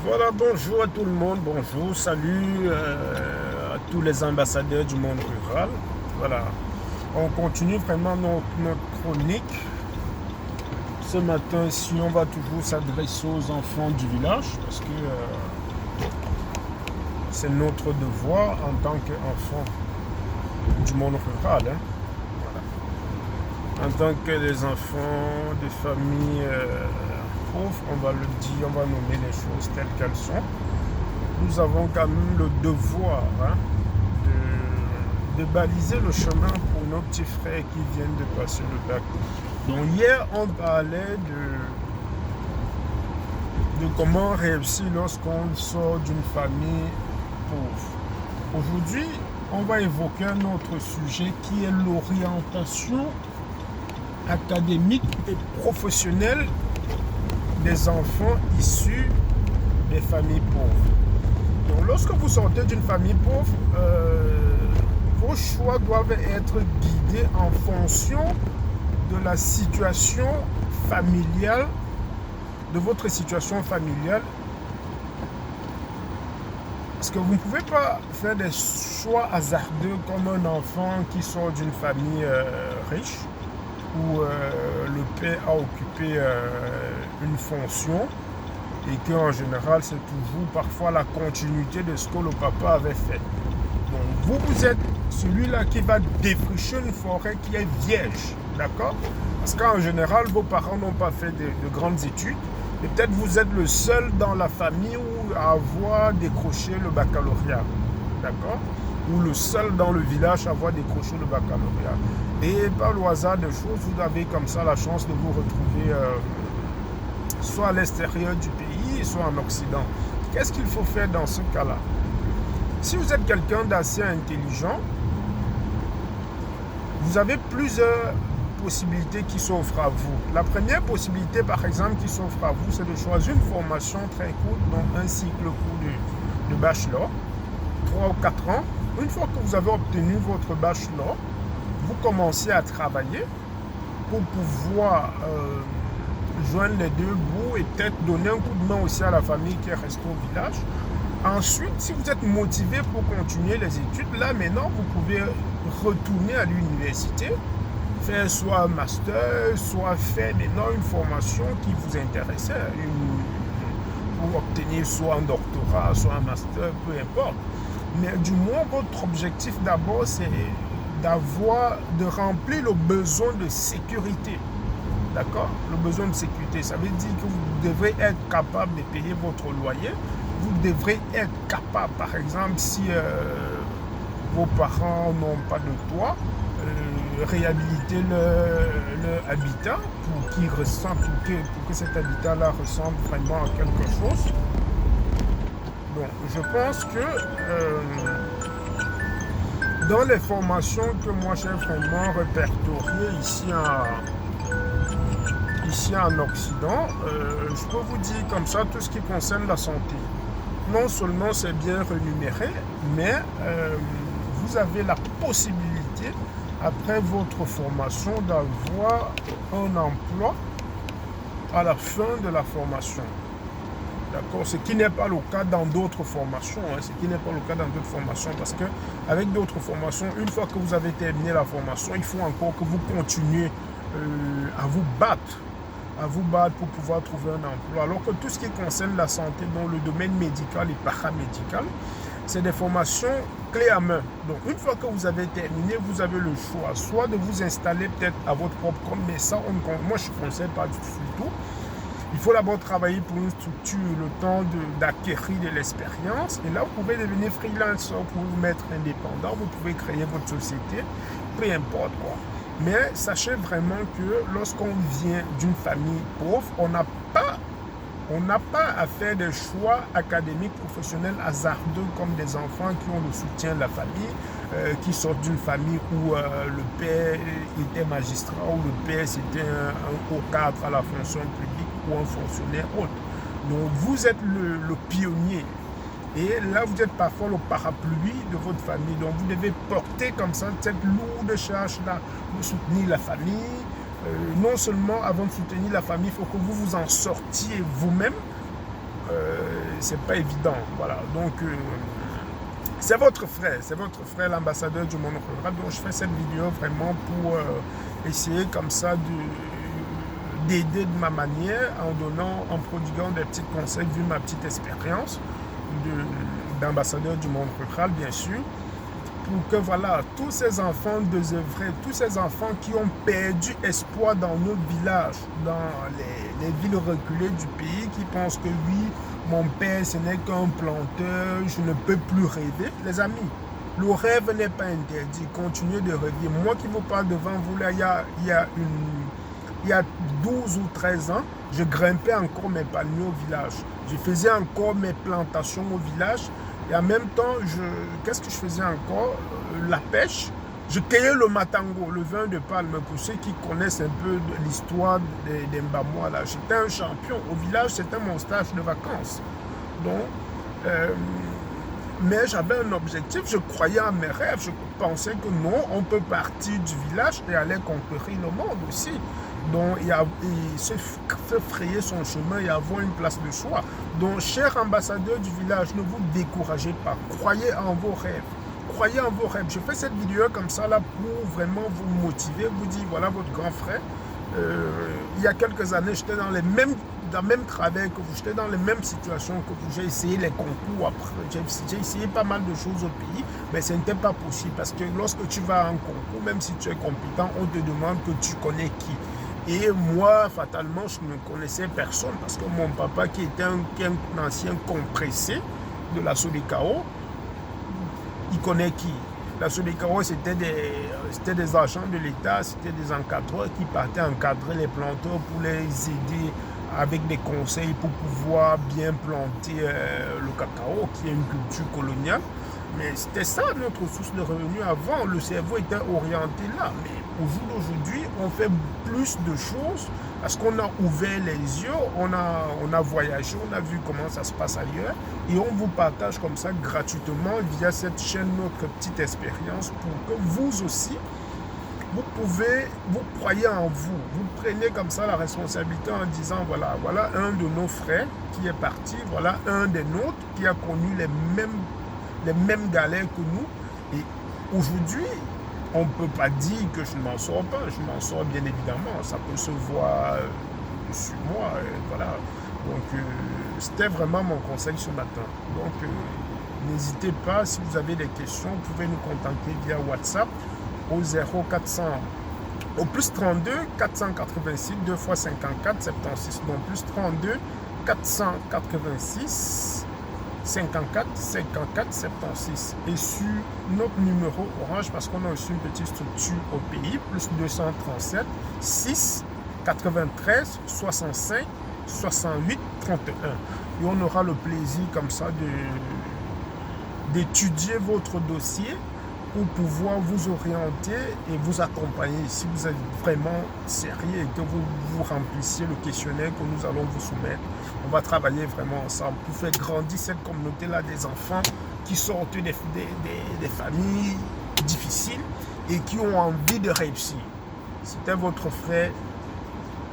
Voilà, bonjour à tout le monde, bonjour, salut à tous les ambassadeurs du monde rural. Voilà, on continue vraiment notre chronique. Ce matin, si on va toujours s'adresser aux enfants du village, parce que c'est notre devoir en tant qu'enfants du monde rural. Hein. Voilà. En tant que les enfants des familles pauvres, on va le dire, on va nommer les choses telles qu'elles sont. Nous avons quand même le devoir de baliser le chemin pour nos petits frères qui viennent de passer le bac. Donc hier, on parlait de comment réussir lorsqu'on sort d'une famille pauvre. Aujourd'hui, on va évoquer un autre sujet qui est l'orientation académique et professionnelle des enfants issus des familles pauvres. Donc, lorsque vous sortez d'une famille pauvre, vos choix doivent être guidés en fonction de la situation familiale, de votre situation familiale. Parce que vous ne pouvez pas faire des choix hasardeux comme un enfant qui sort d'une famille riche, où le père a occupé une fonction et qu'en général c'est toujours parfois la continuité de ce que le papa avait fait. Donc vous êtes celui-là qui va défricher une forêt qui est vierge, d'accord? Parce qu'en général vos parents n'ont pas fait de grandes études et peut-être vous êtes le seul dans la famille à avoir décroché le baccalauréat, d'accord? Ou le seul dans le village à avoir décroché le baccalauréat. Et par le hasard des choses, vous avez comme ça la chance de vous retrouver soit à l'extérieur du pays, soit en Occident. Qu'est-ce qu'il faut faire dans ce cas-là? Si vous êtes quelqu'un d'assez intelligent, vous avez plusieurs possibilités qui s'offrent à vous. La première possibilité, par exemple, qui s'offre à vous, c'est de choisir une formation très courte, donc un cycle court de bachelor, 3 ou 4 ans. Une fois que vous avez obtenu votre bachelor, vous commencez à travailler pour pouvoir joindre les deux bouts et peut-être donner un coup de main aussi à la famille qui est restée au village. Ensuite, si vous êtes motivé pour continuer les études, là maintenant, vous pouvez retourner à l'université, faire soit un master, soit faire maintenant une formation qui vous intéressait, pour obtenir soit un doctorat, soit un master, peu importe. Mais du moins, votre objectif d'abord, c'est de remplir le besoin de sécurité. D'accord? Le besoin de sécurité, ça veut dire que vous devrez être capable de payer votre loyer. Vous devrez être capable, par exemple, si vos parents n'ont pas de toit, réhabiliter leur habitat pour que cet habitat-là ressemble vraiment à quelque chose. Donc, je pense que dans les formations que moi j'ai vraiment répertoriées ici en Occident, je peux vous dire comme ça tout ce qui concerne la santé. Non seulement c'est bien rémunéré, mais vous avez la possibilité, après votre formation, d'avoir un emploi à la fin de la formation. D'accord? Ce qui n'est pas le cas dans d'autres formations. Ce qui n'est pas le cas dans d'autres formations. Parce qu'avec d'autres formations, une fois que vous avez terminé la formation, il faut encore que vous continuez à vous battre pour pouvoir trouver un emploi. Alors que tout ce qui concerne la santé dans le domaine médical et paramédical, c'est des formations clés à main. Donc une fois que vous avez terminé, vous avez le choix, soit de vous installer peut-être à votre propre compte, mais ça, moi je ne conseille pas du tout. Il faut d'abord travailler pour une structure, le temps d'acquérir de l'expérience. Et là, vous pouvez devenir freelancer, vous pouvez vous mettre indépendant, vous pouvez créer votre société, peu importe quoi. Mais sachez vraiment que lorsqu'on vient d'une famille pauvre, on n'a pas à faire des choix académiques, professionnels hasardeux comme des enfants qui ont le soutien de la famille, qui sortent d'une famille où le père était magistrat, où le père c'était un haut cadre à la fonction publique ou un fonctionnaire autre. Donc vous êtes le pionnier. Et là, vous êtes parfois le parapluie de votre famille. Donc, vous devez porter comme ça cette lourde charge-là pour soutenir la famille. Non seulement avant de soutenir la famille, il faut que vous vous en sortiez vous-même. c'est pas évident. Voilà. Donc, c'est votre frère l'ambassadeur du monde rural. Donc, je fais cette vidéo vraiment pour essayer comme ça d'aider de ma manière en prodiguant des petits conseils vu ma petite expérience d'ambassadeur du monde rural, bien sûr, pour que voilà, tous ces enfants désœuvrés, tous ces enfants qui ont perdu espoir dans nos villages, dans les villes reculées du pays, qui pensent que oui, mon père ce n'est qu'un planteur, je ne peux plus rêver. Les amis, le rêve n'est pas interdit, continuez de rêver. Moi qui vous parle devant vous là, il y a 12 ou 13 ans, je grimpais encore mes palmiers au village. Je faisais encore mes plantations au village. Et en même temps, qu'est-ce que je faisais encore? La pêche. Je cueillais le matango, le vin de palme. Pour ceux qui connaissent un peu de l'histoire des Mbamois, là, j'étais un champion. Au village, c'était mon stage de vacances. Donc, mais j'avais un objectif, je croyais à mes rêves. Je pensais que non, on peut partir du village et aller conquérir le monde aussi. Donc, il se frayer son chemin et avoir une place de choix. Donc, cher ambassadeur du village, ne vous découragez pas. Croyez en vos rêves. Croyez en vos rêves. Je fais cette vidéo comme ça là pour vraiment vous motiver, vous dire, voilà votre grand frère. Il y a quelques années, j'étais dans le même travail que vous, j'étais dans les mêmes situations que vous. J'ai essayé les concours, après, j'ai essayé pas mal de choses au pays, mais ce n'était pas possible parce que lorsque tu vas à un concours, même si tu es compétent, on te demande que tu connais qui. Et moi, fatalement, je ne connaissais personne parce que mon papa, qui était un ancien compressé de la Sodecao, il connaît qui? La Sodecao, c'était des agents de l'État, c'était des encadreurs qui partaient encadrer les planteurs pour les aider avec des conseils pour pouvoir bien planter le cacao, qui est une culture coloniale. Mais c'était ça notre source de revenus avant. Le cerveau était orienté là. Mais au jour d'aujourd'hui, on fait plus de choses parce qu'on a ouvert les yeux, on a voyagé, on a vu comment ça se passe ailleurs. Et on vous partage comme ça gratuitement via cette chaîne notre petite expérience pour que vous aussi, vous croyez en vous. Vous prenez comme ça la responsabilité en disant, voilà un de nos frères qui est parti, voilà un des nôtres qui a connu les mêmes galères que nous. Et aujourd'hui, on ne peut pas dire que je ne m'en sors pas. Je m'en sors bien évidemment. Ça peut se voir sur moi. Voilà. Donc, c'était vraiment mon conseil ce matin. Donc, n'hésitez pas. Si vous avez des questions, vous pouvez nous contacter via WhatsApp au 0400, au plus 32 486 2 x 54 76. Donc, plus 32 486 54 54 76 et sur notre numéro orange parce qu'on a aussi une petite structure au pays, plus 237 6 93 65 68 31 et on aura le plaisir comme ça d'étudier votre dossier pour pouvoir vous orienter et vous accompagner si vous êtes vraiment sérieux et que vous remplissiez le questionnaire que nous allons vous soumettre. On va travailler vraiment ensemble pour faire grandir cette communauté-là des enfants qui sortent des familles difficiles et qui ont envie de réussir. C'était votre frère,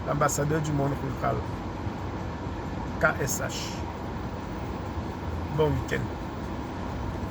l'ambassadeur du monde rural, KSH. Bon week-end.